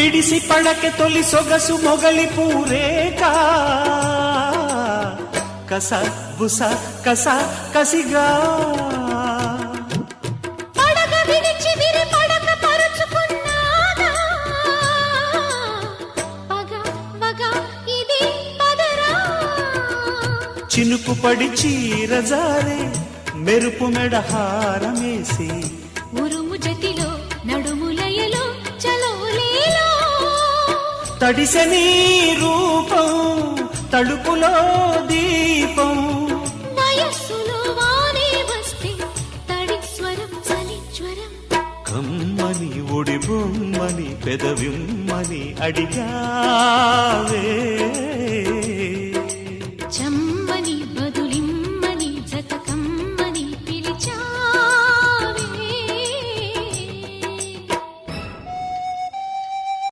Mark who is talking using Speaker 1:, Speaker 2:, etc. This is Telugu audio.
Speaker 1: మిడిసి పడకె తొలి సొగసు మొగలి పూరేకా కస బుస కస కసిగా
Speaker 2: పడగ విడిచి విరి పడక పరుచుకున్నాగా పగ వగ ఇది పదరా
Speaker 1: చినుకు పడి చీరజారే మెరుపు మెడహారమేసి
Speaker 2: ఉరుము జతిలో నడుములయలో చలోలేలో
Speaker 1: తడిసె నీ రూపం తడుపులో దీపం
Speaker 2: వయస్సులో వానే వస్తే తడి స్వరం చలి జ్వరం
Speaker 1: కమ్మని ఒడి బొమ్మని పెదవిమ్మని అడిగావే